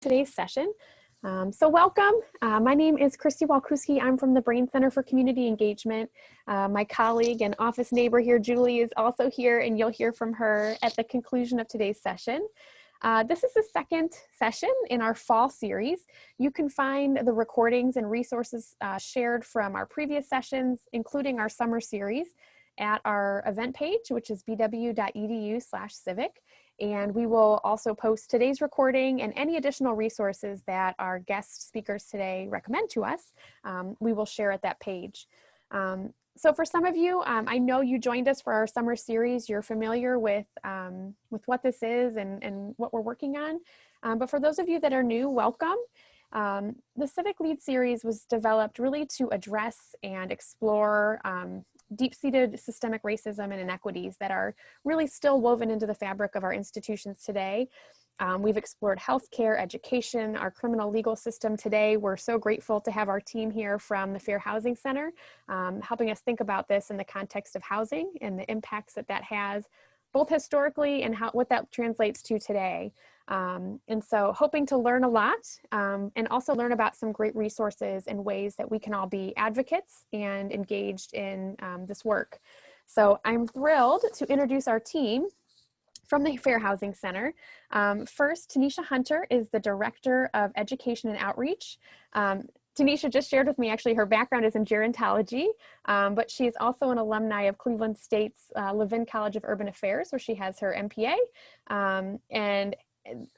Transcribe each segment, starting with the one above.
today's session. So welcome. My name is Christy Walkuski. I'm from the Brain Center for Community Engagement. My colleague and office neighbor here, Julie, is also here, and you'll hear from her at the conclusion of today's session. This is the second session in our fall series. You can find the recordings and resources shared from our previous sessions, including our summer series, at our event page, which is bw.edu/civic. And we will also post today's recording and any additional resources that our guest speakers today recommend to us. We will share at that page. So for some of you, I know you joined us for our summer series. You're familiar with what this is and what we're working on. But for those of you that are new, welcome. The Civic LEAD Series was developed really to address and explore deep-seated systemic racism and inequities that are really still woven into the fabric of our institutions today. We've explored healthcare, education, our criminal legal system today. We're so grateful to have our team here from the Fair Housing Center, helping us think about this in the context of housing and the impacts that that has, both historically and what that translates to today. And so hoping to learn a lot and also learn about some great resources and ways that we can all be advocates and engaged in this work. So I'm thrilled to introduce our team from the Fair Housing Center. First, Tanisha Hunter is the Director of Education and Outreach. Tanisha just shared with me, actually, her background is in gerontology, but she is also an alumni of Cleveland State's Levin College of Urban Affairs, where she has her MPA. And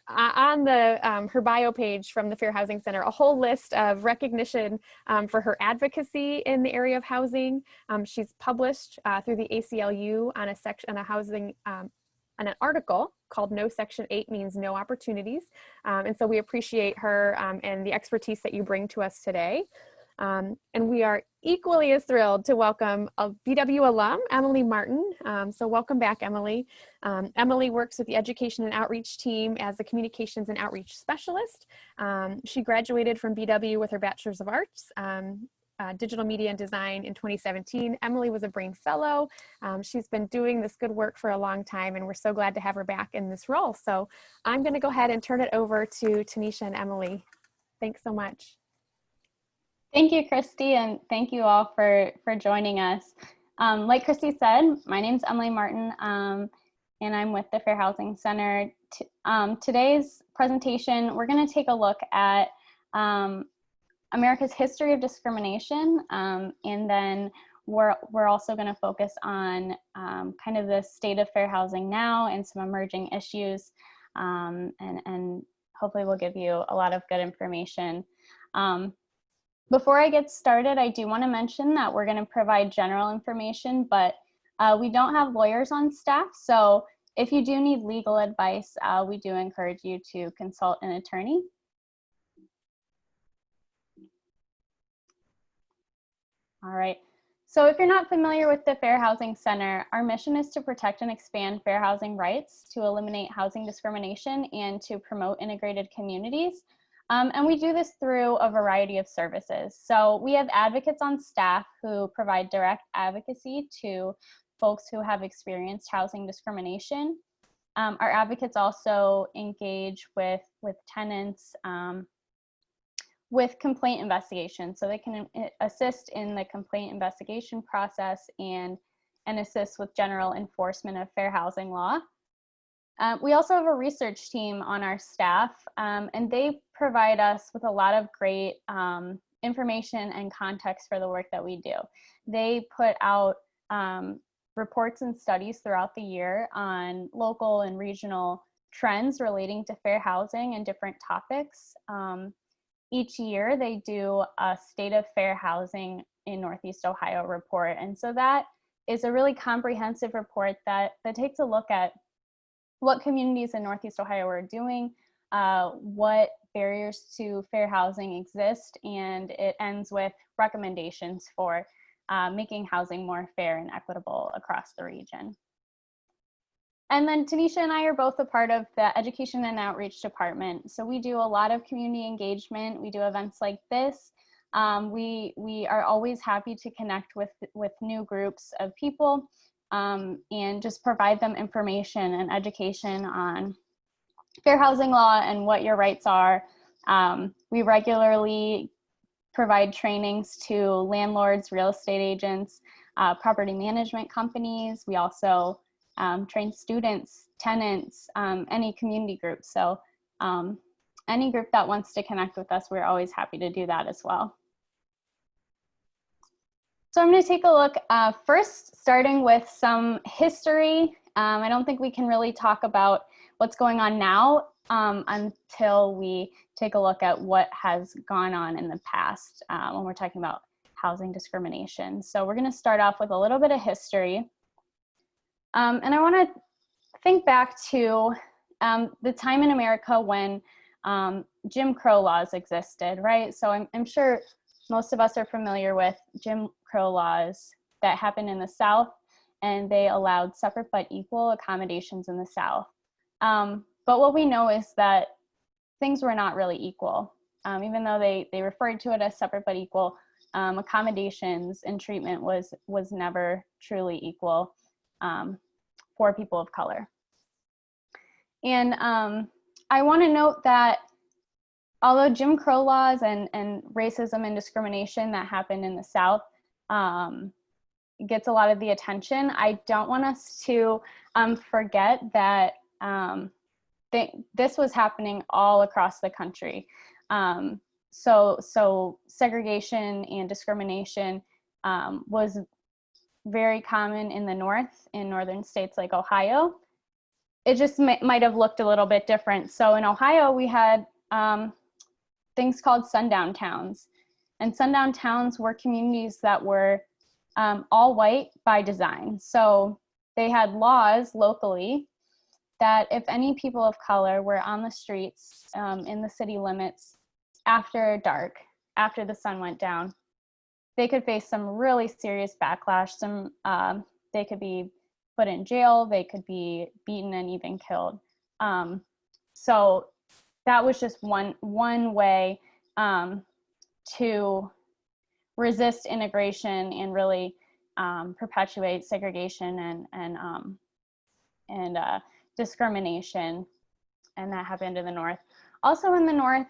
on the her bio page from the Fair Housing Center, a whole list of recognition for her advocacy in the area of housing. She's published through the ACLU on on an article called "No Section 8 Means No Opportunities." And so we appreciate her and the expertise that you bring to us today. And we are equally as thrilled to welcome a BW alum, Emily Martin. So welcome back, Emily. Emily works with the Education and Outreach team as a Communications and Outreach Specialist. She graduated from BW with her Bachelor's of Arts, Digital Media and Design in 2017. Emily was a Brain Fellow. She's been doing this good work for a long time, and we're so glad to have her back in this role. So I'm going to go ahead and turn it over to Tanisha and Emily. Thanks so much. Thank you, Christy, and thank you all for joining us. Like Christy said, my name is Emily Martin, and I'm with the Fair Housing Center. Today's presentation, we're going to take a look at America's history of discrimination, and then we're also going to focus on kind of the state of fair housing now and some emerging issues, and hopefully we'll give you a lot of good information. Before I get started, I do want to mention that we're going to provide general information, but we don't have lawyers on staff. So if you do need legal advice, we do encourage you to consult an attorney. All right. So if you're not familiar with the Fair Housing Center, our mission is to protect and expand fair housing rights, to eliminate housing discrimination, and to promote integrated communities. And we do this through a variety of services. So we have advocates on staff who provide direct advocacy to folks who have experienced housing discrimination. Our advocates also engage with tenants with complaint investigation. So they can assist in the complaint investigation process and assist with general enforcement of fair housing law. We also have a research team on our staff, and they provide us with a lot of great information and context for the work that we do. They put out reports and studies throughout the year on local and regional trends relating to fair housing and different topics. Each year they do a State of Fair Housing in Northeast Ohio report, and so that is a really comprehensive report that takes a look at what communities in Northeast Ohio are doing, what barriers to fair housing exist, and it ends with recommendations for making housing more fair and equitable across the region. And then Tanisha and I are both a part of the Education and Outreach Department. So we do a lot of community engagement. We do events like this. We are always happy to connect with new groups of people and just provide them information and education on fair housing law and what your rights are, We regularly provide trainings to landlords, real estate agents, property management companies. We also train students, tenants, any community groups. So any group that wants to connect with us, we're always happy to do that as well. So I'm going to take a look first, starting with some history. I don't think we can really talk about what's going on now until we take a look at what has gone on in the past when we're talking about housing discrimination. So we're going to start off with a little bit of history. And I want to think back to the time in America when Jim Crow laws existed, right? So I'm sure most of us are familiar with Jim Crow laws that happened in the South, and they allowed separate but equal accommodations in the South. But what we know is that things were not really equal. Even though they referred to it as separate but equal, accommodations and treatment was never truly equal for people of color. And I want to note that although Jim Crow laws and racism and discrimination that happened in the South gets a lot of the attention, I don't want us to forget that this was happening all across the country. So segregation and discrimination was very common in the North, in northern states like Ohio. It just might have looked a little bit different. So in Ohio, we had things called sundown towns. And sundown towns were communities that were all white by design. So they had laws locally that if any people of color were on the streets in the city limits after dark, after the sun went down, they could face some really serious backlash. They could be put in jail, they could be beaten and even killed. So that was just one way to resist integration and really perpetuate segregation and discrimination, and that happened in the North. Also in the North,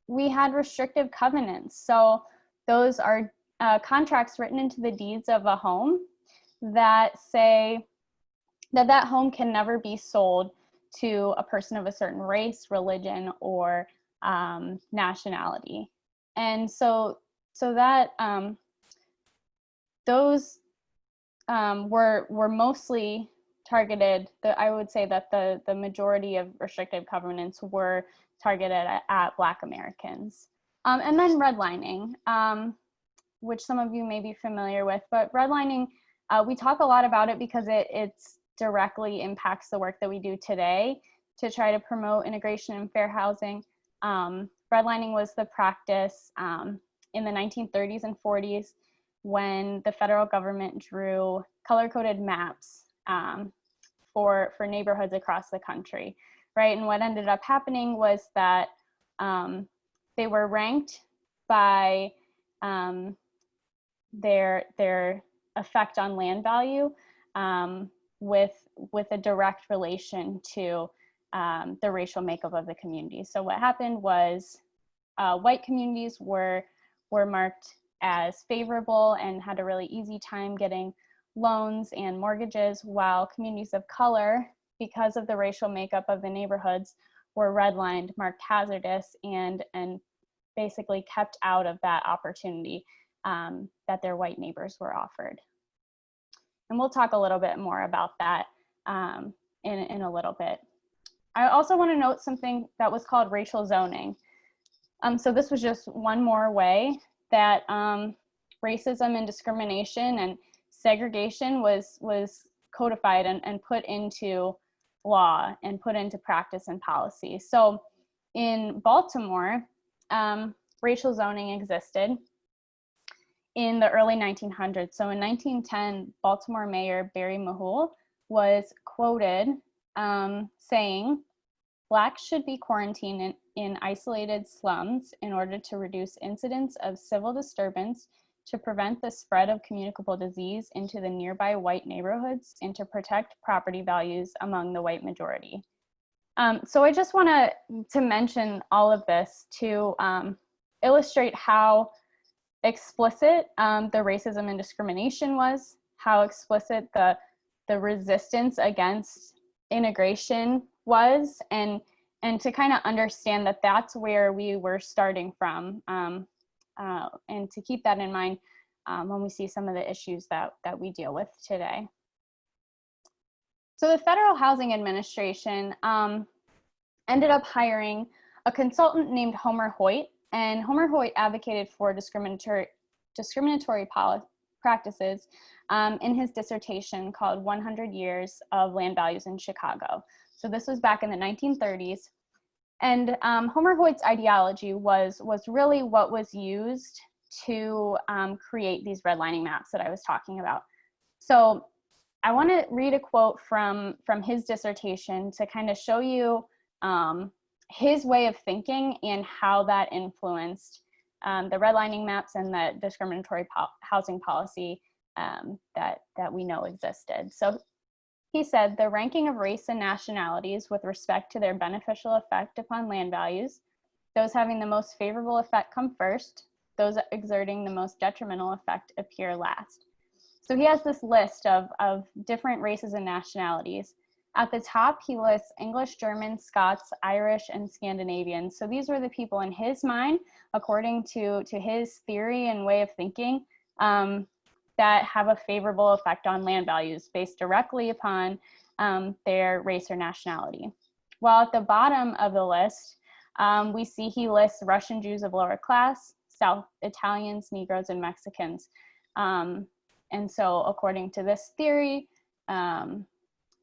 we had restrictive covenants. So those are contracts written into the deeds of a home that say that home can never be sold to a person of a certain race, religion, or nationality. And so that those were mostly targeted. I would say that the majority of restrictive covenants were targeted at Black Americans. And then redlining, which some of you may be familiar with, but redlining, we talk a lot about it because it's directly impacts the work that we do today to try to promote integration and fair housing. Redlining was the practice in the 1930s and 40s when the federal government drew color-coded maps for neighborhoods across the country, right? And what ended up happening was that they were ranked by their effect on land value with a direct relation to the racial makeup of the community. So what happened was white communities were marked as favorable and had a really easy time getting loans and mortgages, while communities of color, because of the racial makeup of the neighborhoods, were redlined, marked hazardous, and basically kept out of that opportunity that their white neighbors were offered. And we'll talk a little bit more about that in a little bit. I also want to note something that was called racial zoning. So this was just one more way that racism and discrimination and segregation was codified and put into law and put into practice and policy. So in Baltimore, racial zoning existed in the early 1900s. So in 1910, Baltimore Mayor Barry Mahul was quoted saying, "Blacks should be quarantined in isolated slums in order to reduce incidents of civil disturbance, to prevent the spread of communicable disease into the nearby white neighborhoods, and to protect property values among the white majority." So I just want to mention all of this to illustrate how explicit the racism and discrimination was, how explicit the resistance against integration was, and to kind of understand that that's where we were starting from, and to keep that in mind when we see some of the issues that we deal with today. So the Federal Housing Administration ended up hiring a consultant named Homer Hoyt, and Homer Hoyt advocated for discriminatory practices in his dissertation called 100 Years of Land Values in Chicago. So this was back in the 1930s. And Homer Hoyt's ideology was really what was used to create these redlining maps that I was talking about. So I want to read a quote from his dissertation to kind of show you his way of thinking and how that influenced the redlining maps and the discriminatory housing policy that we know existed. So he said, the ranking of race and nationalities with respect to their beneficial effect upon land values, those having the most favorable effect come first, those exerting the most detrimental effect appear last. So he has this list of different races and nationalities. At the top, he lists English, German, Scots, Irish, and Scandinavian. So these were the people in his mind, according to his theory and way of thinking, that have a favorable effect on land values based directly upon their race or nationality. While at the bottom of the list, we see he lists Russian Jews of lower class, South Italians, Negroes, and Mexicans. And so according to this theory,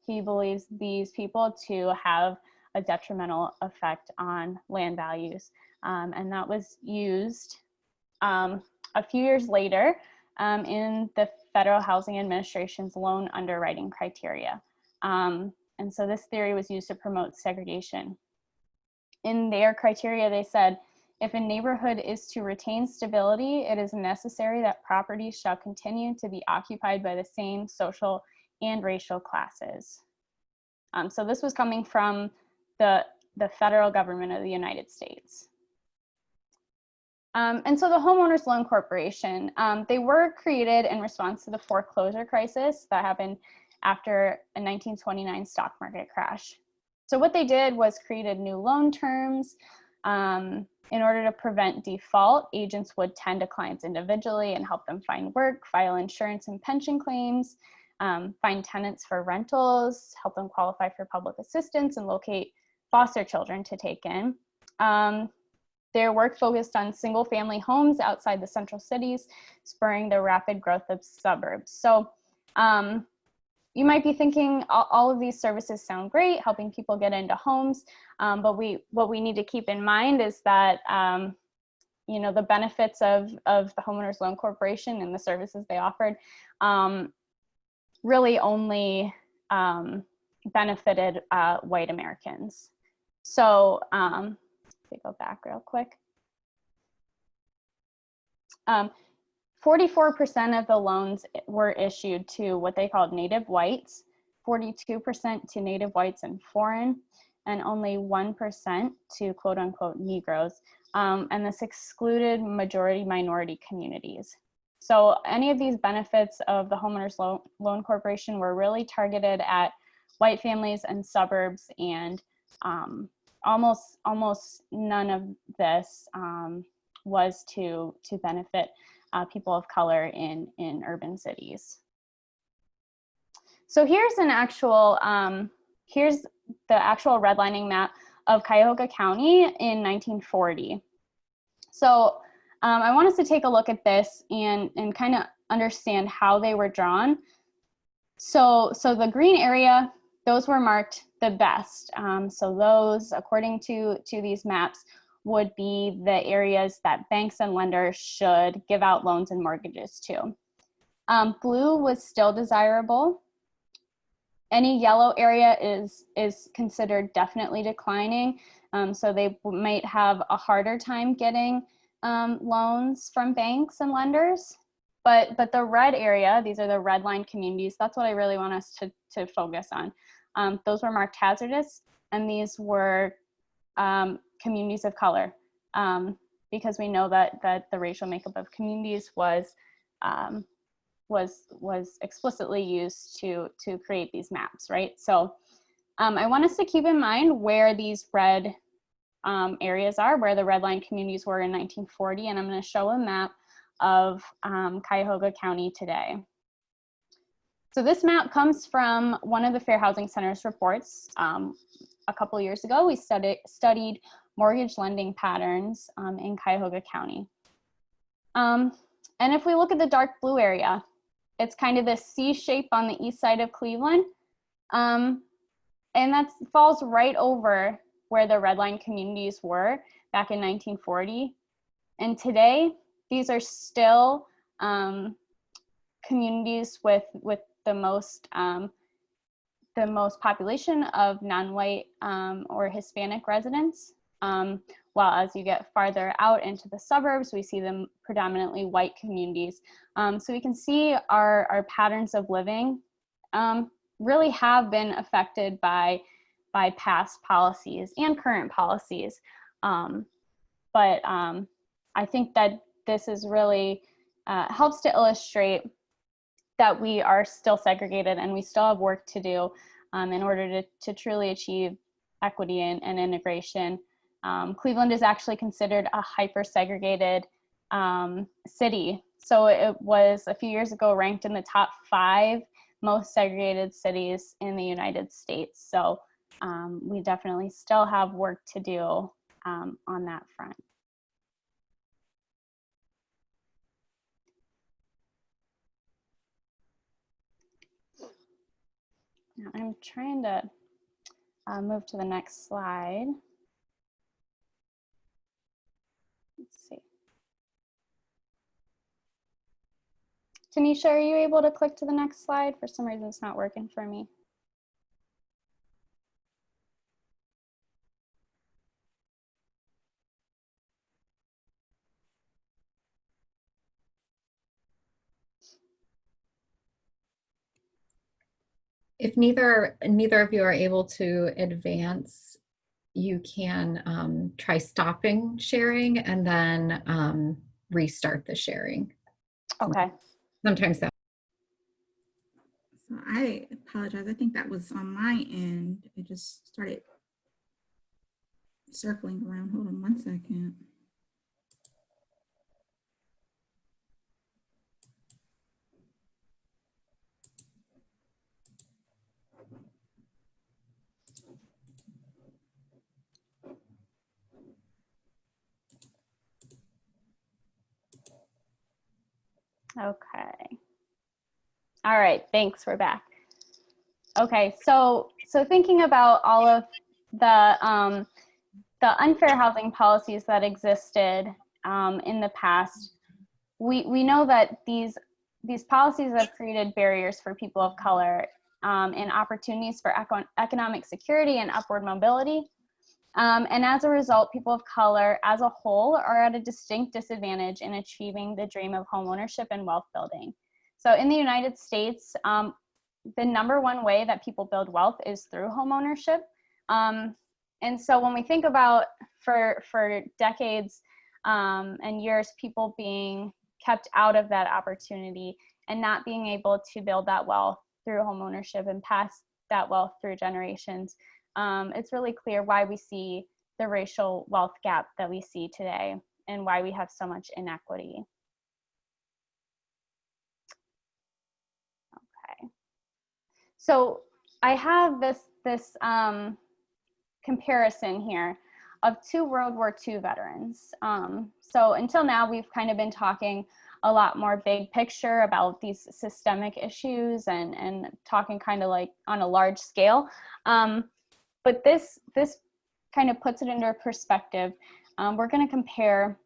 he believes these people to have a detrimental effect on land values. And that was used a few years later in the Federal Housing Administration's loan underwriting criteria. And so this theory was used to promote segregation. In their criteria, they said, if a neighborhood is to retain stability, it is necessary that property shall continue to be occupied by the same social and racial classes. So this was coming from the federal government of the United States. And so the Homeowners Loan Corporation, they were created in response to the foreclosure crisis that happened after a 1929 stock market crash. So what they did was created new loan terms. In order to prevent default, agents would tend to clients individually and help them find work, file insurance and pension claims, find tenants for rentals, help them qualify for public assistance, and locate foster children to take in. Their work focused on single-family homes outside the central cities, spurring the rapid growth of suburbs. So you might be thinking all of these services sound great, helping people get into homes, but what we need to keep in mind is that you know, the benefits of the Homeowners Loan Corporation and the services they offered really only benefited white Americans. So let me go back real quick. 44% of the loans were issued to what they called native whites, 42% to native whites and foreign, and only 1% to quote unquote Negroes. And this excluded majority minority communities. So any of these benefits of the Homeowners Loan Corporation were really targeted at white families and suburbs, and almost none of this was to benefit people of color in urban cities. So here's an actual, here's the actual redlining map of Cuyahoga County in 1940. So I want us to take a look at this and kind of understand how they were drawn. So the green area, those were marked the best. So those, according to these maps, would be the areas that banks and lenders should give out loans and mortgages to. Blue was still desirable. Any yellow area is considered definitely declining. So they might have a harder time getting loans from banks and lenders. But the red area, these are the red line communities, that's what I really want us to focus on. Those were marked hazardous, and these were communities of color, because we know that the racial makeup of communities was explicitly used to create these maps, right? So I want us to keep in mind where these red areas are, where the redline communities were in 1940, and I'm going to show a map of Cuyahoga County today. So this map comes from one of the Fair Housing Center's reports. A couple years ago, we studied mortgage lending patterns in Cuyahoga County. And if we look at the dark blue area, it's kind of this C shape on the east side of Cleveland. And that falls right over where the redline communities were back in 1940. And today, these are still communities with the most population of non-white or Hispanic residents. While as you get farther out into the suburbs, we see them predominantly white communities. So we can see our patterns of living really have been affected by past policies and current policies. But I think that this is really helps to illustrate that we are still segregated and we still have work to do in order to truly achieve equity and integration. Cleveland is actually considered a hyper-segregated city. So it was a few years ago ranked in the top 5 most segregated cities in the United States. So we definitely still have work to do on that front. Now I'm trying to move to the next slide. Let's see. Tanisha, are you able to click to the next slide? For some reason, it's not working for me. If neither of you are able to advance, you can try stopping sharing and then restart the sharing. Okay. Sometimes that. So I apologize. I think that was on my end. It just started circling around. Hold on one second. Okay. All right, thanks, we're back. Okay, so thinking about all of the unfair housing policies that existed in the past, we know that these policies have created barriers for people of color and opportunities for economic security and upward mobility. And as a result, people of color as a whole are at a distinct disadvantage in achieving the dream of homeownership and wealth building. So in the United States, the #1 way that people build wealth is through homeownership. And so when we think about for decades and years, people being kept out of that opportunity and not being able to build that wealth through homeownership and pass that wealth through generations, it's really clear why we see the racial wealth gap that we see today and why we have so much inequity. Okay, so I have this comparison here of 2 World War II veterans. So until now, we've kind of been talking a lot more big picture about these systemic issues and talking kind of like on a large scale. But this kind of puts it into perspective. We're going to compare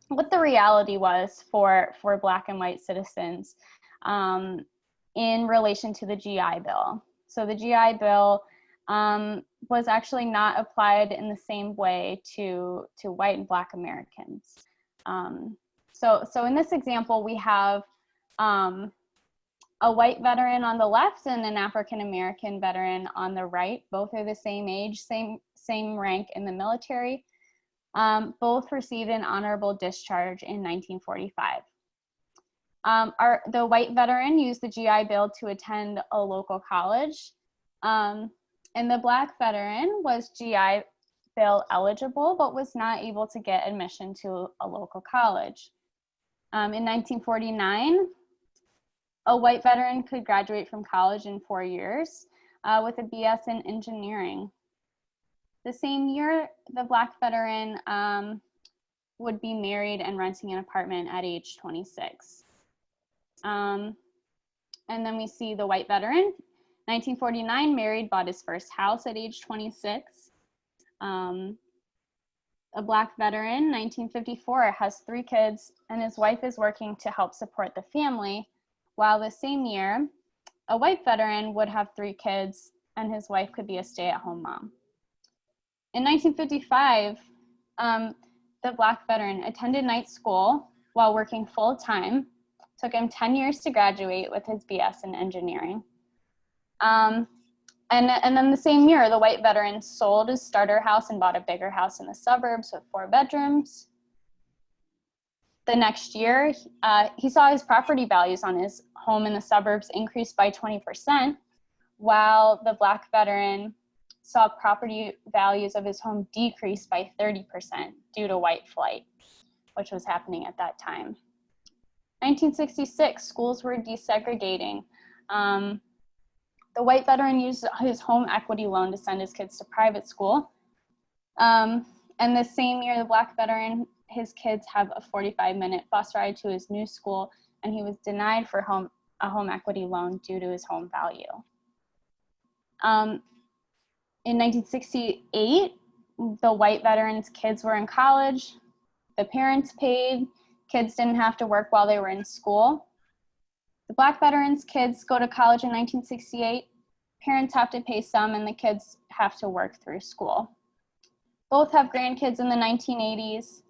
what the reality was for Black and white citizens in relation to the GI Bill. So the GI Bill was actually not applied in the same way to white and Black Americans. So in this example, we have a white veteran on the left and an African-American veteran on the right. Both are the same age, same rank in the military. Both received an honorable discharge in 1945. The white veteran used the GI Bill to attend a local college, and the Black veteran was GI Bill eligible, but was not able to get admission to a local college. In 1949, a white veteran could graduate from college in 4 years with a BS in engineering. The same year, the Black veteran would be married and renting an apartment at age 26. And then we see the white veteran, 1949, married, bought his first house at age 26. A Black veteran, 1954, has 3 kids, and his wife is working to help support the family, while the same year, a white veteran would have 3 kids, and his wife could be a stay-at-home mom. In 1955, the Black veteran attended night school while working full-time. Took him 10 years to graduate with his BS in engineering. And then the same year, the white veteran sold his starter house and bought a bigger house in the suburbs with 4 bedrooms. The next year, he saw his property values on his home in the suburbs increase by 20%, while the Black veteran saw property values of his home decrease by 30% due to white flight, which was happening at that time. 1966, schools were desegregating. The white veteran used his home equity loan to send his kids to private school. And the same year, the Black veteran, his kids have a 45-minute bus ride to his new school, and he was denied for a home equity loan due to his home value. In 1968, the white veteran's kids were in college. The parents paid. Kids didn't have to work while they were in school. The Black veterans' kids go to college in 1968. Parents have to pay some, and the kids have to work through school. Both have grandkids in the 1980s.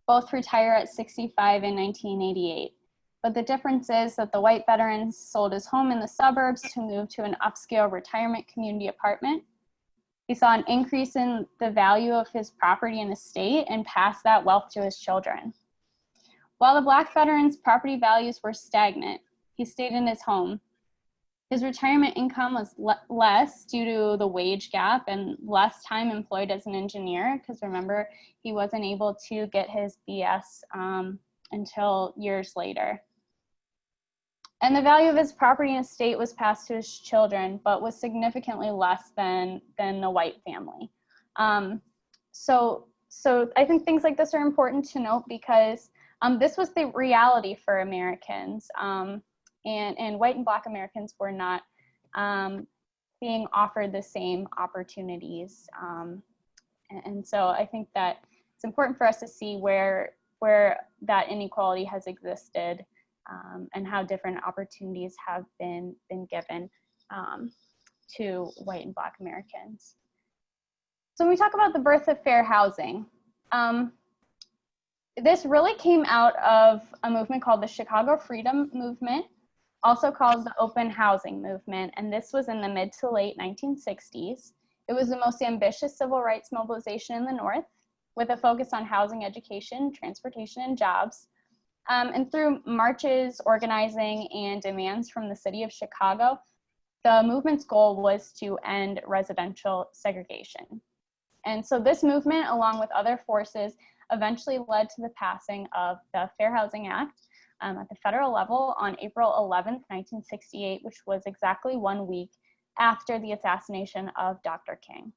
Both retire at 65 in 1988. But the difference is that the white veteran sold his home in the suburbs to move to an upscale retirement community apartment. He saw an increase in the value of his property and estate and passed that wealth to his children. While the Black veteran's property values were stagnant, he stayed in his home. His retirement income was less due to the wage gap and less time employed as an engineer, because remember, he wasn't able to get his BS until years later. And the value of his property and estate was passed to his children, but was significantly less than the white family. So I think things like this are important to note, because this was the reality for Americans, and white and Black Americans were not being offered the same opportunities. And so I think that it's important for us to see where that inequality has existed, and how different opportunities have been given to white and Black Americans. So when we talk about the birth of fair housing, this really came out of a movement called the Chicago Freedom Movement, also called the Open Housing Movement, and this was in the mid to late 1960s. It was the most ambitious civil rights mobilization in the North, with a focus on housing, education, transportation, and jobs. And through marches, organizing, and demands from the city of Chicago, the movement's goal was to end residential segregation. And so this movement, along with other forces, eventually led to the passing of the Fair Housing Act at the federal level on April 11th, 1968, which was exactly 1 week after the assassination of Dr. King.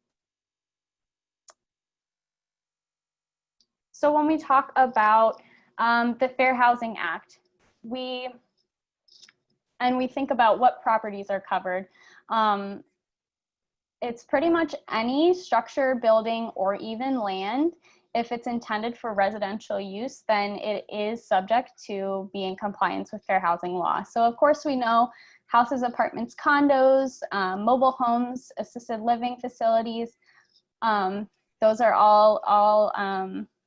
So when we talk about the Fair Housing Act, we think about what properties are covered. It's pretty much any structure, building, or even land. If it's intended for residential use, then it is subject to be in compliance with fair housing law. So of course we know houses, apartments, condos, mobile homes, assisted living facilities, those are all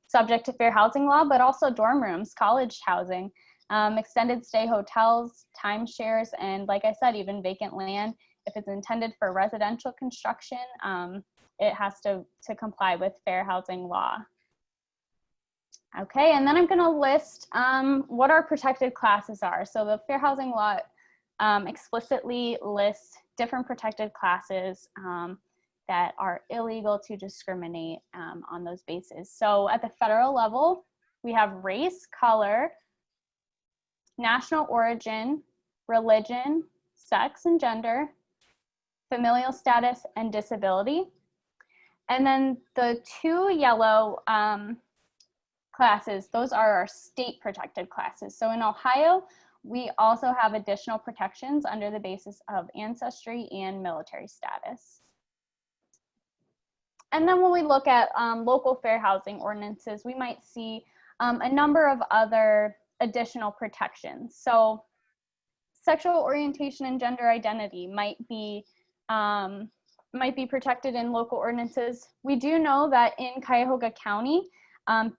subject to fair housing law, but also dorm rooms, college housing, extended stay hotels, timeshares, and like I said, even vacant land. If it's intended for residential construction, it has to comply with fair housing law. Okay, and then I'm going to list what our protected classes are. So the fair housing law explicitly lists different protected classes that are illegal to discriminate on those bases. So at the federal level, we have race, color, national origin, religion, sex and gender, familial status, and disability. And then the two yellow classes, those are our state protected classes. So in Ohio, we also have additional protections under the basis of ancestry and military status. And then when we look at local fair housing ordinances, we might see a number of other additional protections. So sexual orientation and gender identity might be protected in local ordinances. We do know that in Cuyahoga County,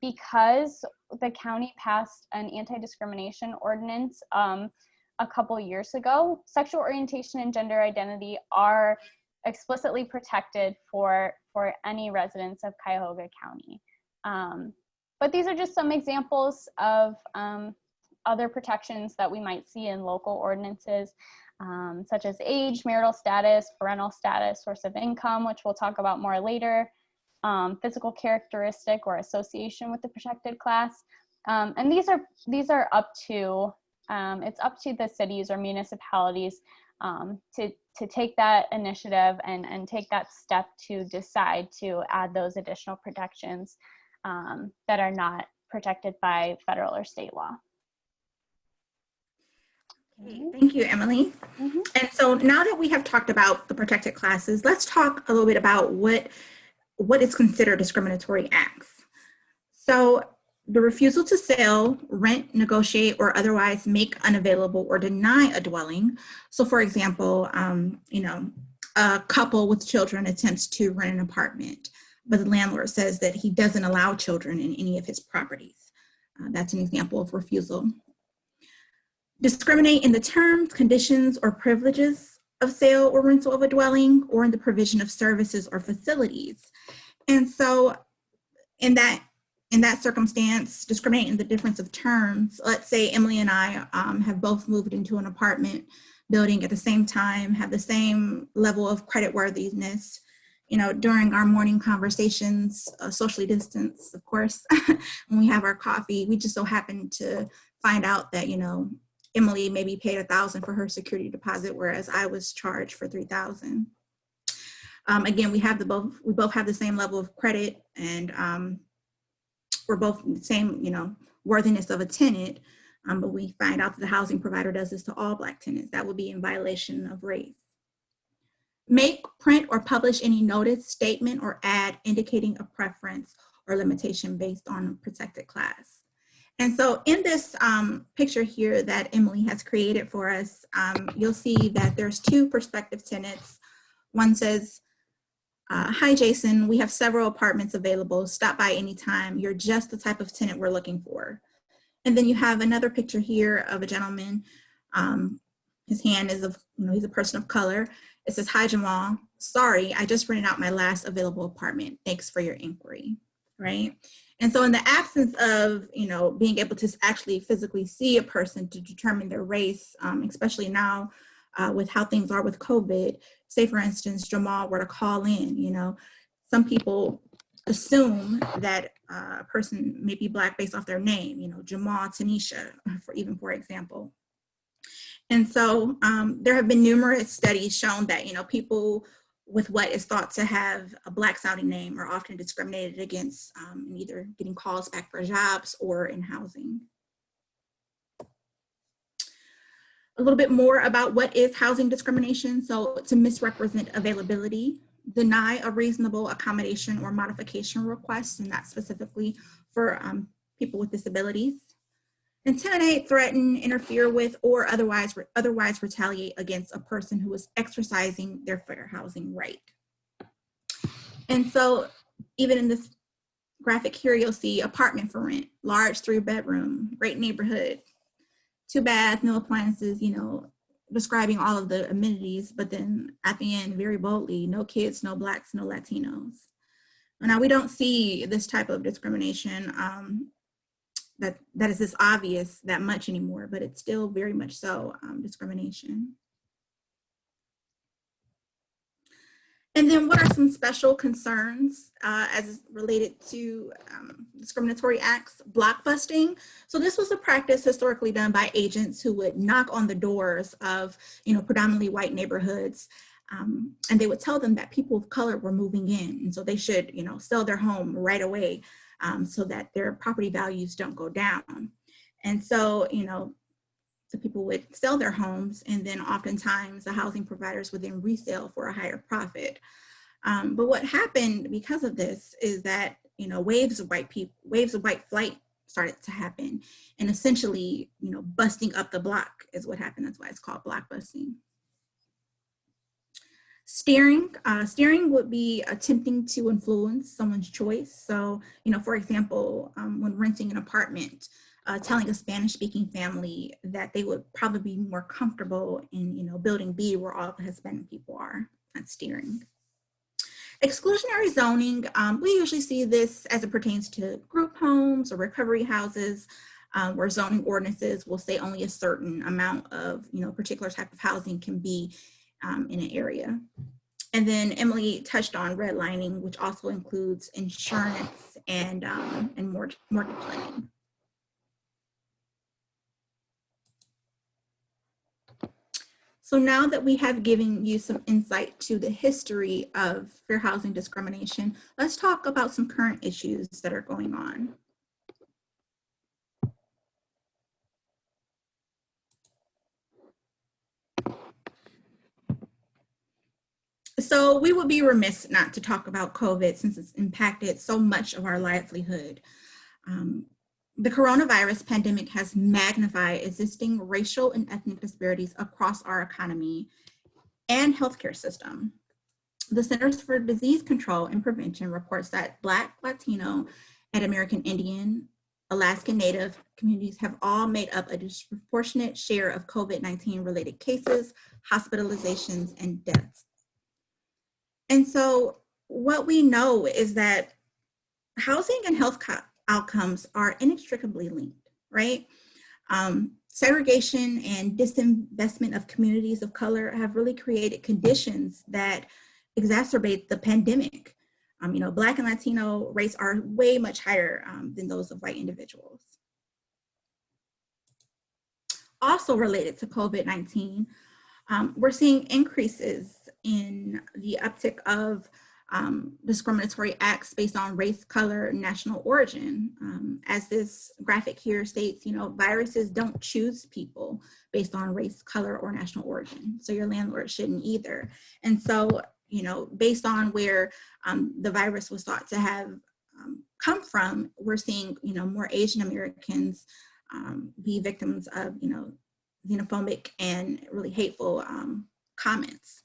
because the county passed an anti-discrimination ordinance a couple years ago, sexual orientation and gender identity are explicitly protected for any residents of Cuyahoga County. But these are just some examples of other protections that we might see in local ordinances, such as age, marital status, parental status, source of income, which we'll talk about more later, physical characteristic or association with the protected class. And these are up to, it's up to the cities or municipalities to take that initiative and take that step to decide to add those additional protections that are not protected by federal or state law. Okay, thank you, Emily. Mm-hmm. And so now that we have talked about the protected classes, let's talk a little bit about what is considered discriminatory acts. So the refusal to sell, rent, negotiate, or otherwise make unavailable or deny a dwelling. So for example, a couple with children attempts to rent an apartment, but the landlord says that he doesn't allow children in any of his properties. That's an example of refusal. Discriminate in the terms, conditions, or privileges of sale or rental of a dwelling, or in the provision of services or facilities. And so in that circumstance, discriminate in the difference of terms. Let's say Emily and I have both moved into an apartment building at the same time, have the same level of creditworthiness. During our morning conversations, socially distanced, of course, when we have our coffee, we just so happen to find out that, Emily maybe paid $1,000 for her security deposit, whereas I was charged for $3,000. Again, we both have the same level of credit, and we're both the same, worthiness of a tenant, but we find out that the housing provider does this to all Black tenants. That would be in violation of race. Make, print, or publish any notice, statement, or ad indicating a preference or limitation based on protected class. And so in this picture here that Emily has created for us, you'll see that there's two prospective tenants. One says, hi, Jason, we have several apartments available. Stop by anytime. You're just the type of tenant we're looking for. And then you have another picture here of a gentleman. His hand is he's a person of color. It says, hi, Jamal. Sorry, I just rented out my last available apartment. Thanks for your inquiry, right? And so in the absence of, being able to actually physically see a person to determine their race, especially now with how things are with COVID, say for instance, Jamal were to call in, some people assume that a person may be Black based off their name, Jamal, Tanisha, for example. And so there have been numerous studies shown that, people with what is thought to have a Black sounding name are often discriminated against in either getting calls back for jobs or in housing. A little bit more about what is housing discrimination. So to misrepresent availability, deny a reasonable accommodation or modification request, and that's specifically for people with disabilities. Intimidate, threaten, interfere with, or otherwise retaliate against a person who is exercising their fair housing right. And so even in this graphic here, you'll see apartment for rent, large 3-bedroom, great neighborhood. two baths, no appliances, you know, describing all of the amenities, but then at the end, very boldly, no kids, no Blacks, no Latinos. Now, we don't see this type of discrimination that is this obvious that much anymore, but it's still very much so discrimination. And then what are some special concerns as related to discriminatory acts? Blockbusting. So this was a practice historically done by agents who would knock on the doors of, you know, predominantly white neighborhoods, and they would tell them that people of color were moving in, and so they should, you know, sell their home right away so that their property values don't go down. And so, you know, the people would sell their homes, and then oftentimes the housing providers would then resell for a higher profit. But what happened because of this is that, you know, waves of white flight started to happen, and essentially, you know, busting up the block is what happened. That's why it's called blockbusting. Steering would be attempting to influence someone's choice. So, you know, for example, when renting an apartment, telling a Spanish-speaking family that they would probably be more comfortable in, you know, building B where all the Hispanic people are. That's steering. Exclusionary zoning, we usually see this as it pertains to group homes or recovery houses, where zoning ordinances will say only a certain amount of, you know, particular type of housing can be in an area. And then Emily touched on redlining, which also includes insurance and mortgage lending. So now that we have given you some insight to the history of fair housing discrimination, let's talk about some current issues that are going on. So we would be remiss not to talk about COVID since it's impacted so much of our livelihood. The coronavirus pandemic has magnified existing racial and ethnic disparities across our economy and healthcare system. The Centers for Disease Control and Prevention reports that Black, Latino, and American Indian, Alaskan Native communities have all made up a disproportionate share of COVID-19 related cases, hospitalizations, and deaths. And so what we know is that housing and health outcomes are inextricably linked, right? Segregation and disinvestment of communities of color have really created conditions that exacerbate the pandemic. You know, Black and Latino rates are way much higher than those of white individuals. Also related to COVID-19, we're seeing increases in the uptick of discriminatory acts based on race, color, and national origin. As this graphic here states, you know, viruses don't choose people based on race, color, or national origin. So your landlord shouldn't either. And so, you know, based on where the virus was thought to have come from, we're seeing, you know, more Asian Americans be victims of, you know, xenophobic and really hateful comments.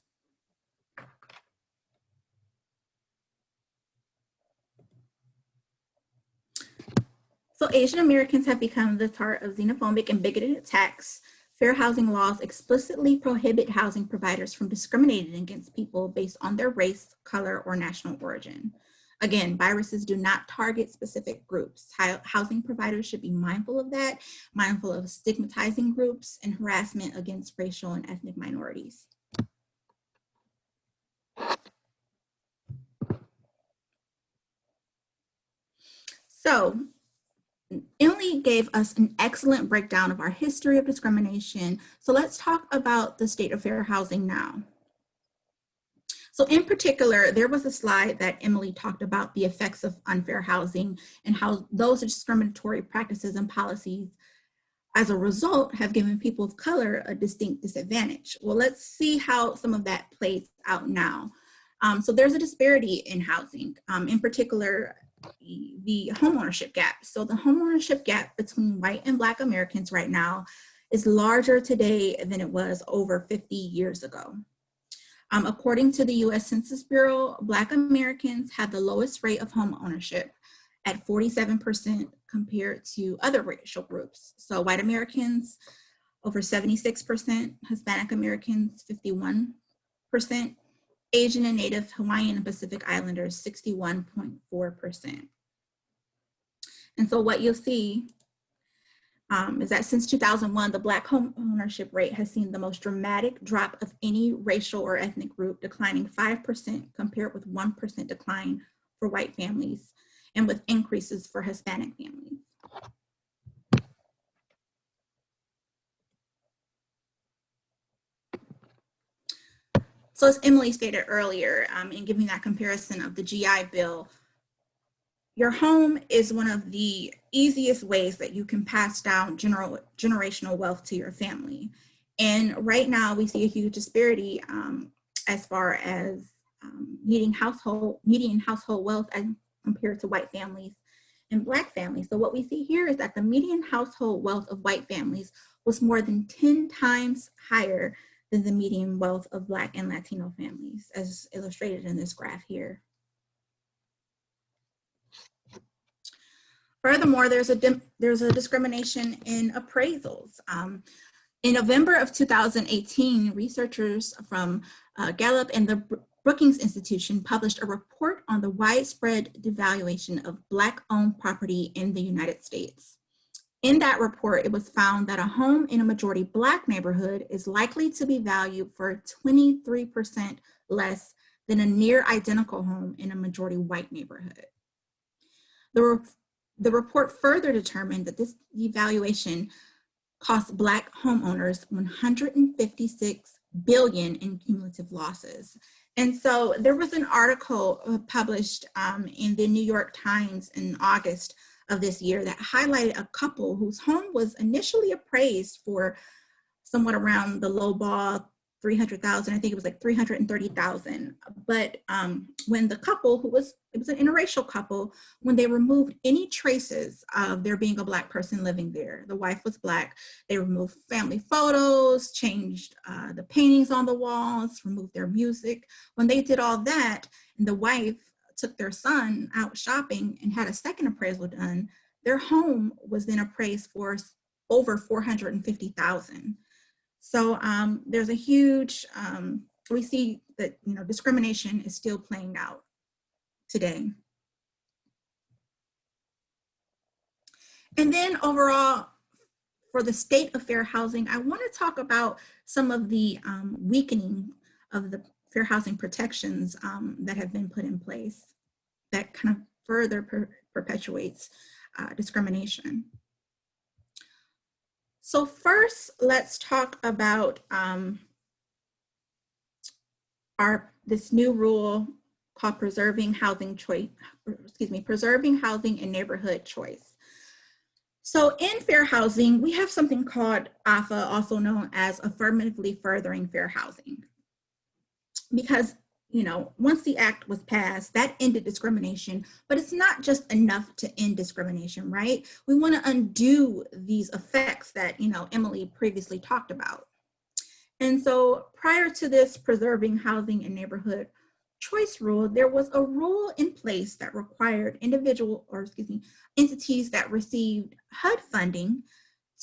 So Asian Americans have become the target of xenophobic and bigoted attacks. Fair housing laws explicitly prohibit housing providers from discriminating against people based on their race, color, or national origin. Again, viruses do not target specific groups. Housing providers should be mindful of that, mindful of stigmatizing groups and harassment against racial and ethnic minorities. So, Emily gave us an excellent breakdown of our history of discrimination. So let's talk about the state of fair housing now. So in particular, there was a slide that Emily talked about the effects of unfair housing and how those discriminatory practices and policies as a result have given people of color a distinct disadvantage. Well, let's see how some of that plays out now. So there's a disparity in housing, in particular, the homeownership gap. So the homeownership gap between white and Black Americans right now is larger today than it was over 50 years ago. According to the US Census Bureau, Black Americans have the lowest rate of home ownership at 47% compared to other racial groups. So white Americans over 76%, Hispanic Americans 51%, Asian and Native Hawaiian and Pacific Islanders 61.4%. And so what you'll see is that since 2001, the Black home ownership rate has seen the most dramatic drop of any racial or ethnic group, declining 5% compared with 1% decline for white families, and with increases for Hispanic families. So as Emily stated earlier, in giving that comparison of the GI Bill, your home is one of the easiest ways that you can pass down generational wealth to your family. And right now we see a huge disparity as far as median household wealth as compared to white families and Black families. So what we see here is that the median household wealth of white families was more than 10 times higher than the median wealth of Black and Latino families, as illustrated in this graph here. Furthermore, there's a discrimination in appraisals. In November of 2018, researchers from Gallup and the Brookings Institution published a report on the widespread devaluation of Black-owned property in the United States. In that report, it was found that a home in a majority Black neighborhood is likely to be valued for 23% less than a near identical home in a majority white neighborhood. The report further determined that this devaluation cost Black homeowners $156 billion in cumulative losses. And so there was an article published in the New York Times in August of this year that highlighted a couple whose home was initially appraised for somewhat around the low ball, 300,000, I think it was like 330,000. But when the couple, it was an interracial couple, when they removed any traces of there being a Black person living there, the wife was Black, they removed family photos, changed the paintings on the walls, removed their music. When they did all that, and the wife took their son out shopping and had a second appraisal done, their home was then appraised for over 450,000. So there's a huge, we see that, you know, discrimination is still playing out today. And then overall, for the state of fair housing, I want to talk about some of the weakening of the fair housing protections that have been put in place that kind of further perpetuates discrimination. So first, let's talk about this new rule called preserving housing and neighborhood choice. So in fair housing, we have something called AFA, also known as affirmatively furthering fair housing. Because, you know, once the act was passed, that ended discrimination, but it's not just enough to end discrimination, right? We want to undo these effects that, you know, Emily previously talked about. And so prior to this preserving housing and neighborhood choice rule, there was a rule in place that required entities that received HUD funding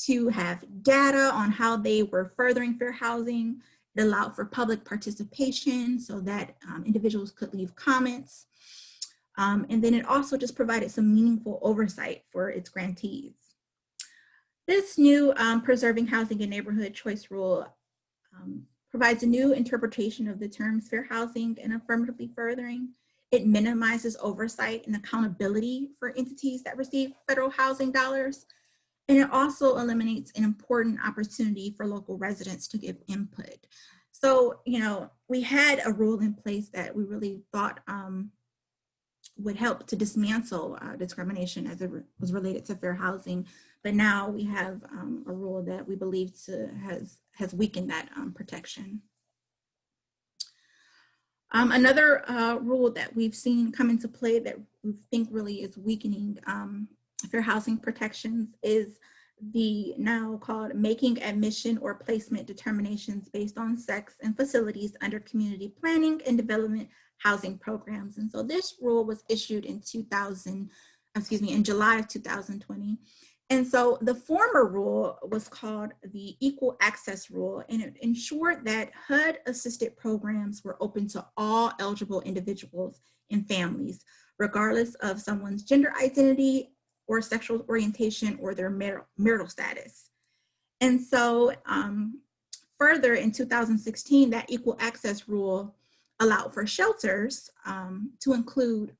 to have data on how they were furthering fair housing. It allowed for public participation so that individuals could leave comments. And then it also just provided some meaningful oversight for its grantees. This new preserving housing and neighborhood choice rule provides a new interpretation of the terms fair housing and affirmatively furthering. It minimizes oversight and accountability for entities that receive federal housing dollars. And it also eliminates an important opportunity for local residents to give input. So, you know, we had a rule in place that we really thought would help to dismantle discrimination as it was related to fair housing. But now we have a rule that we believe has weakened that protection. Another rule that we've seen come into play that we think really is weakening fair housing protections is the now called making admission or placement determinations based on sex in facilities under community planning and development housing programs. And so this rule was issued in July of 2020. And so the former rule was called the Equal Access Rule, and it ensured that HUD-assisted programs were open to all eligible individuals and families, regardless of someone's gender identity or sexual orientation or their marital status. And so further in 2016, that Equal Access Rule allowed for shelters to include,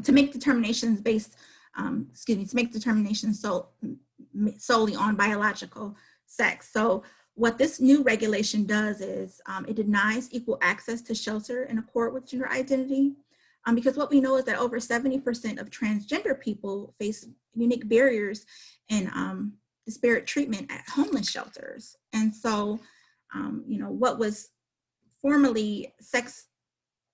to make determinations based to make determinations solely on biological sex. So what this new regulation does is it denies equal access to shelter in accord with gender identity, because what we know is that over 70% of transgender people face unique barriers and disparate treatment at homeless shelters. And so, you know, what was formerly sex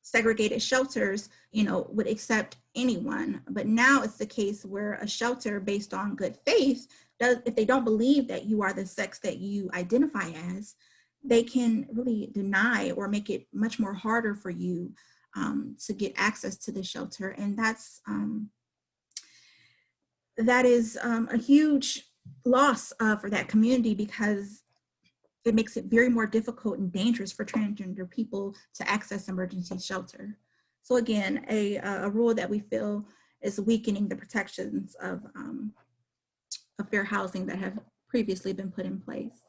segregated shelters, you know, would accept anyone, but now it's the case where a shelter based on good faith if they don't believe that you are the sex that you identify as, they can really deny or make it much more harder for you to get access to the shelter. And that is a huge loss for that community, because it makes it very more difficult and dangerous for transgender people to access emergency shelter. So again, a rule that we feel is weakening the protections of fair housing that have previously been put in place.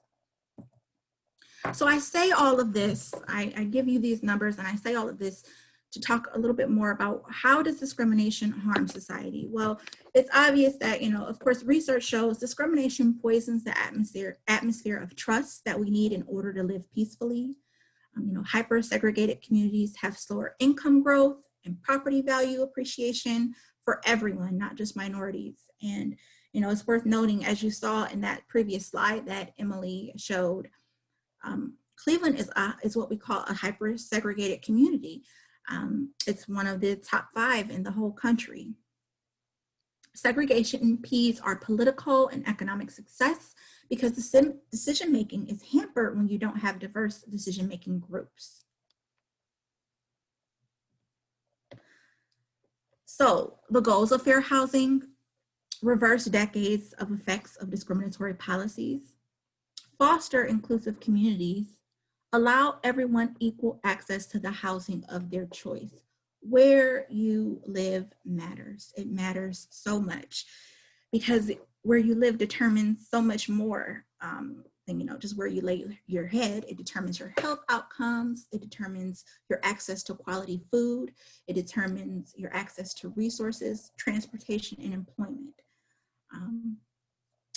So I say all of this, I give you these numbers, and I say all of this to talk a little bit more about how does discrimination harm society? Well, it's obvious that, you know, of course, research shows discrimination poisons the atmosphere of trust that we need in order to live peacefully. You know, hyper-segregated communities have slower income growth and property value appreciation for everyone, not just minorities. And, you know, it's worth noting, as you saw in that previous slide that Emily showed, Cleveland is what we call a hyper-segregated community. It's one of the top 5 in the whole country. Segregation impedes our political and economic success because the decision-making is hampered when you don't have diverse decision-making groups. So the goals of fair housing: reverse decades of effects of discriminatory policies, foster inclusive communities, allow everyone equal access to the housing of their choice. Where you live matters. It matters so much, because where you live determines so much more than, you know, just where you lay your head. It determines your health outcomes. It determines your access to quality food. It determines your access to resources, transportation, and employment.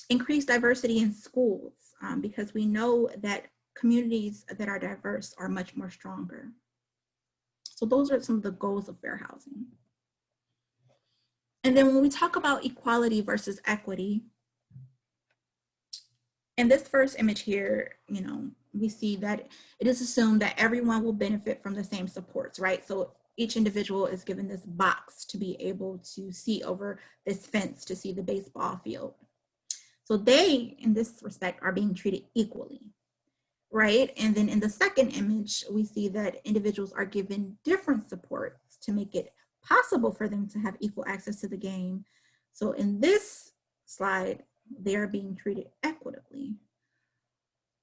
Increase diversity in schools, because we know that communities that are diverse are much more stronger. So those are some of the goals of fair housing. And then when we talk about equality versus equity, in this first image here, you know, we see that it is assumed that everyone will benefit from the same supports, right? So each individual is given this box to be able to see over this fence to see the baseball field. So they, in this respect, are being treated equally, right? And then in the second image, we see that individuals are given different supports to make it possible for them to have equal access to the game. So in this slide, they are being treated equitably,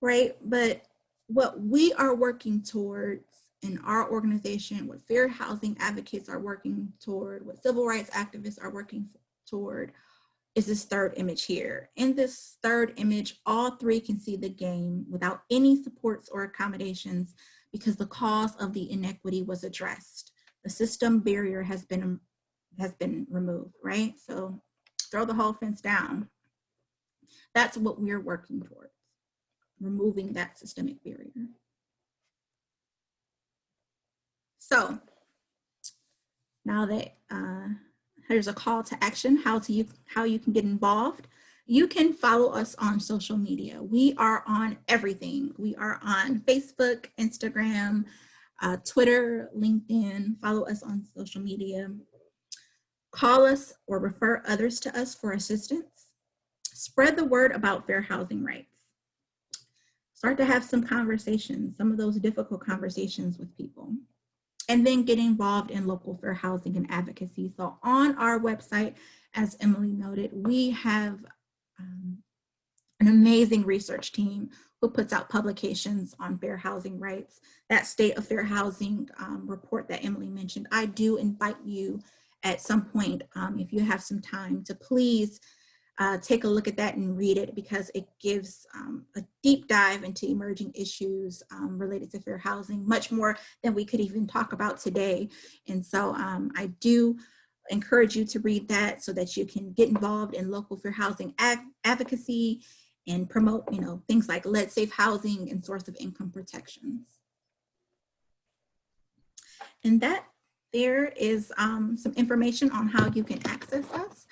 right? But what we are working towards in our organization, what fair housing advocates are working toward, what civil rights activists are working toward, is this third image here. In this third image, all 3 can see the game without any supports or accommodations, because the cause of the inequity was addressed. The system barrier has been removed, right? So throw the whole fence down. That's what we're working towards, removing that systemic barrier. So now that here's a call to action, how you can get involved. You can follow us on social media. We are on everything. We are on Facebook, Instagram, Twitter, LinkedIn. Follow us on social media. Call us or refer others to us for assistance. Spread the word about fair housing rights. Start to have some conversations, some of those difficult conversations with people. and then get involved in local fair housing and advocacy. So on our website, as Emily noted, we have an amazing research team who puts out publications on fair housing rights. That State of Fair Housing report that Emily mentioned, I do invite you at some point, if you have some time, to please take a look at that and read it, because it gives a deep dive into emerging issues related to fair housing, much more than we could even talk about today. And so I do encourage you to read that so that you can get involved in local fair housing advocacy and promote, things like lead safe housing and source of income protections. And that there is some information on how you can access us.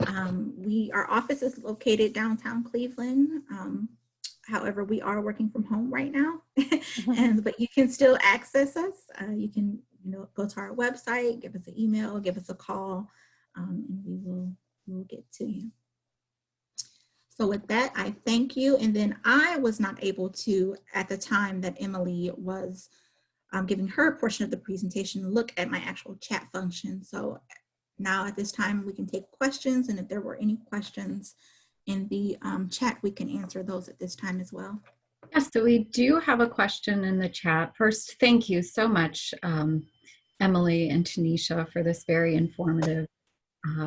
Our office is located downtown Cleveland. However, we are working from home right now, but you can still access us. You can go to our website, give us an email, give us a call, and we'll get to you. So with that, I thank you. And then I was not able to, at the time that Emily was giving her portion of the presentation, look at my actual chat function. So now at this time, we can take questions. And if there were any questions in the chat, we can answer those at this time as well. Yes, so we do have a question in the chat. First, thank you so much, Emily and Tanisha, for this very informative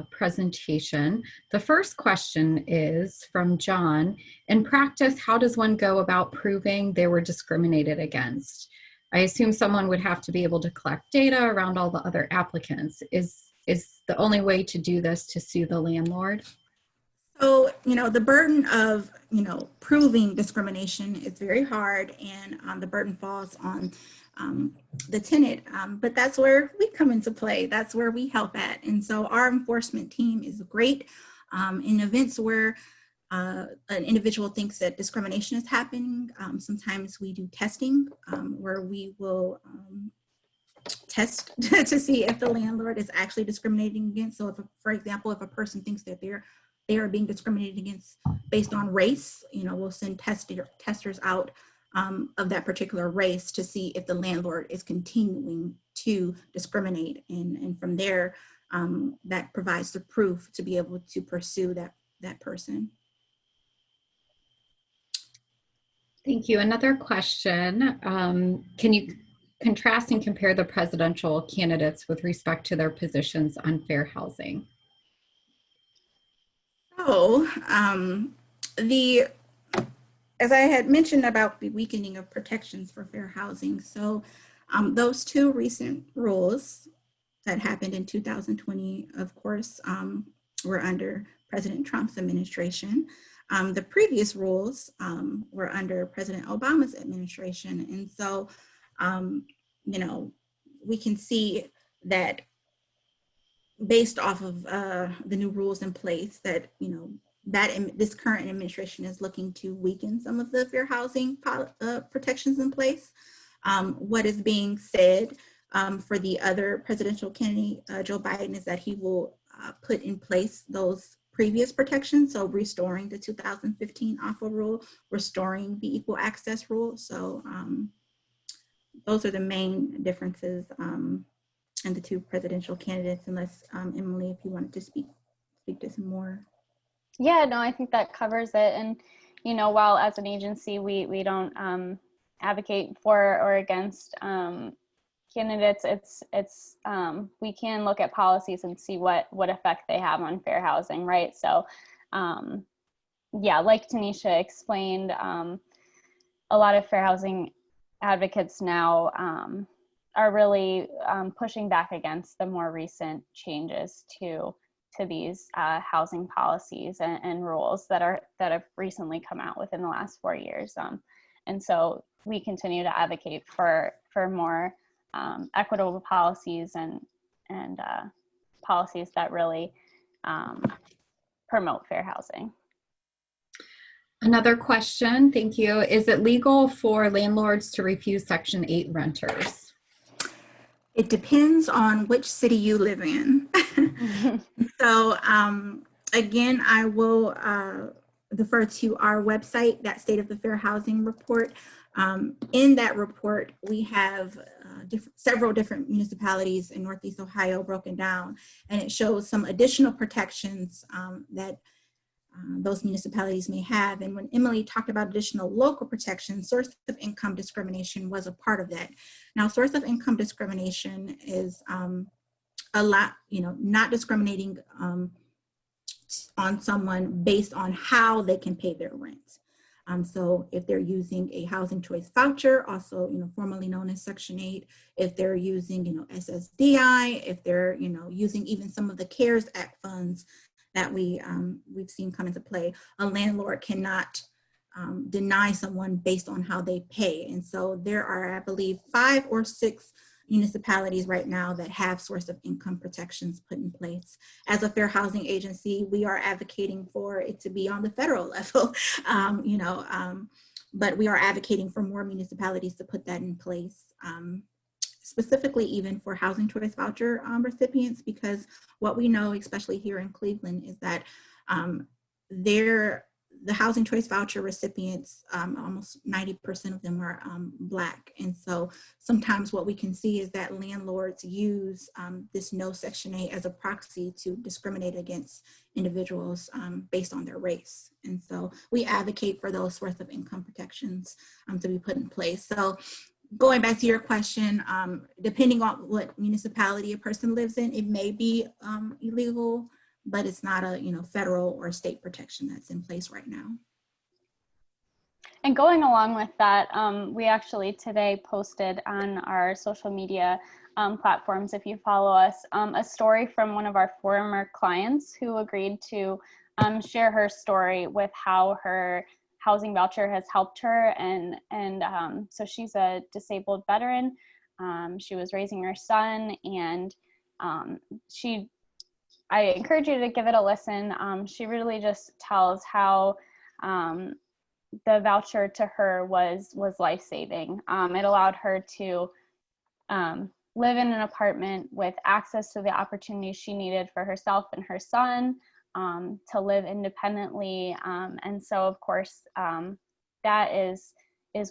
presentation. The first question is from John. In practice, how does one go about proving they were discriminated against? I assume someone would have to be able to collect data around all the other applicants. Is the only way to do this to sue the landlord? So, the burden of, proving discrimination is very hard, and the burden falls on the tenant, but that's where we come into play. That's where we help at. And so our enforcement team is great in events where an individual thinks that discrimination is happening. Sometimes we do testing where we will test to see if the landlord is actually discriminating against. So for example, if a person thinks that they are being discriminated against based on race, we'll send testers out of that particular race to see if the landlord is continuing to discriminate. And from there, that provides the proof to be able to pursue that person. Thank you. Another question. Can you contrast and compare the presidential candidates with respect to their positions on fair housing? So as I had mentioned about the weakening of protections for fair housing, so those two recent rules that happened in 2020, of course, were under President Trump's administration. The previous rules were under President Obama's administration. And so, we can see that based off of the new rules in place that, this current administration is looking to weaken some of the fair housing protections in place. What is being said for the other presidential candidate, Joe Biden, is that he will put in place those previous protections. So restoring the 2015 AFA rule, restoring the equal access rule. So those are the main differences in the two presidential candidates, unless Emily, if you wanted to speak to some more. Yeah, no, I think that covers it. And, while as an agency, we don't advocate for or against candidates, it's we can look at policies and see what effect they have on fair housing, right? So, yeah, like Tanisha explained, a lot of fair housing advocates now are really pushing back against the more recent changes to these housing policies and rules that have recently come out within the last 4 years. And so we continue to advocate for more equitable policies and policies that really promote fair housing. Another question, thank you. Is it legal for landlords to refuse Section 8 renters? It depends on which city you live in. So again, I will defer to our website, that State of the Fair Housing report. In that report, we have several different municipalities in Northeast Ohio broken down, and it shows some additional protections that those municipalities may have. And when Emily talked about additional local protections, source of income discrimination was a part of that. Now, source of income discrimination is a lot, not discriminating on someone based on how they can pay their rent. So if they're using a housing choice voucher, also, formerly known as Section 8, if they're using, SSDI, if they're, using even some of the CARES Act funds that we've seen come into play, a landlord cannot deny someone based on how they pay. And so there are, I believe, 5 or 6 municipalities right now that have source of income protections put in place. As a fair housing agency, we are advocating for it to be on the federal level, but we are advocating for more municipalities to put that in place, specifically even for housing choice voucher recipients, because what we know, especially here in Cleveland, is that the housing choice voucher recipients, almost 90% of them are Black. And so sometimes what we can see is that landlords use this no Section 8 as a proxy to discriminate against individuals based on their race. And so we advocate for those source of income protections to be put in place. So going back to your question, depending on what municipality a person lives in, it may be illegal, but it's not a federal or state protection that's in place right now. And going along with that, we actually today posted on our social media platforms, if you follow us, a story from one of our former clients who agreed to share her story with how her housing voucher has helped her. And so she's a disabled veteran. She was raising her son, and I encourage you to give it a listen. She really just tells how the voucher to her was life-saving. It allowed her to live in an apartment with access to the opportunities she needed for herself and her son, to live independently. And so, of course, that is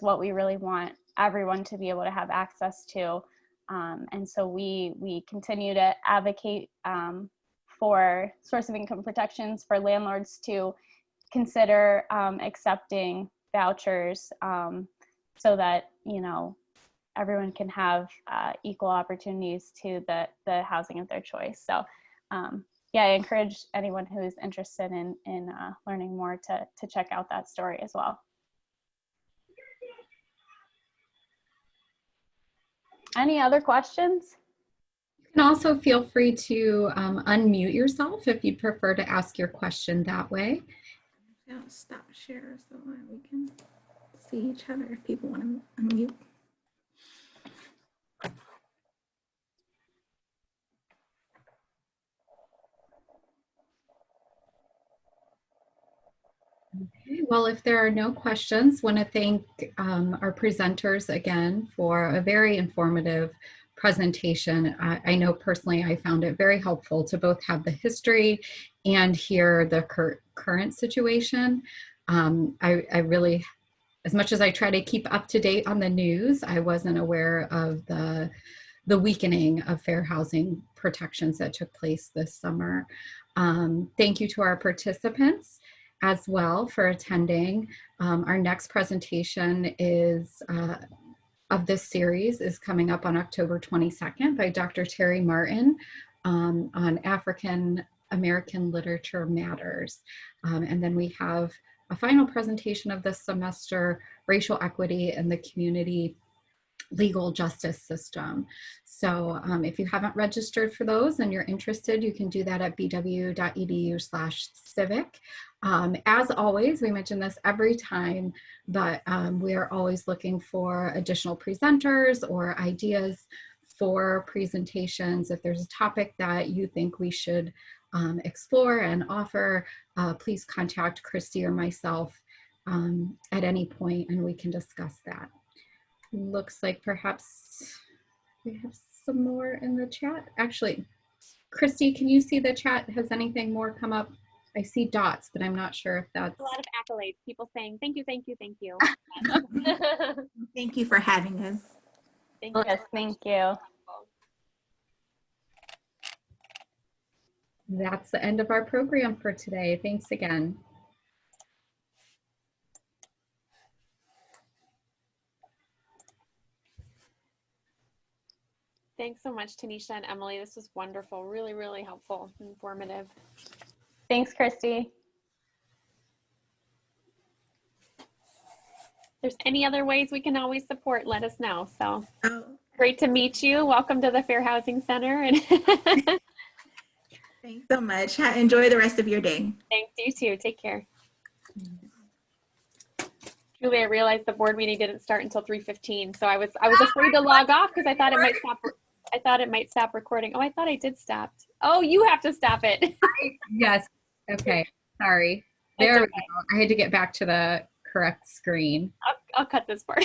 what we really want everyone to be able to have access to. And so we continue to advocate for source of income protections for landlords to consider accepting vouchers, so that everyone can have equal opportunities to the housing of their choice. So yeah, I encourage anyone who is interested in learning more to check out that story as well. Any other questions? You can also feel free to unmute yourself if you'd prefer to ask your question that way. I'll stop share so we can see each other if people want to unmute. Okay, well, if there are no questions, I want to thank our presenters again for a very informative presentation. I know personally I found it very helpful to both have the history and hear the current situation. I really, as much as I try to keep up to date on the news, I wasn't aware of the weakening of fair housing protections that took place this summer. Thank you to our participants as well for attending. Our next presentation is of this series is coming up on October 22nd by Dr. Terry Martin on African American Literature Matters. And then we have a final presentation of this semester, Racial Equity in the Community Legal Justice System. So if you haven't registered for those and you're interested, you can do that at bw.edu/civic. As always, we mention this every time, but we are always looking for additional presenters or ideas for presentations. If there's a topic that you think we should explore and offer, please contact Christy or myself at any point and we can discuss that. Looks like perhaps we have some more in the chat. Actually, Christy, can you see the chat? Has anything more come up? I see dots, but I'm not sure if that's... A lot of accolades, people saying, thank you, thank you, thank you. Thank you for having us. Thank you. Yes, thank you. That's the end of our program for today. Thanks again. Thanks so much, Tanisha and Emily. This was wonderful. Really, really helpful, informative. Thanks, Christy. If there's any other ways we can always support, let us know. So Oh, great to meet you. Welcome to the Fair Housing Center. And thanks so much. Enjoy the rest of your day. thanks, you too. Take care. Julie, I realized the board meeting didn't start until 3:15, so I was afraid to log off because I thought it might stop. I thought it might stop recording. Oh, I thought I did stop. Oh, you have to stop it. Yes. Okay. Sorry. That's There we okay. go. I had to get back to the correct screen. I'll cut this part.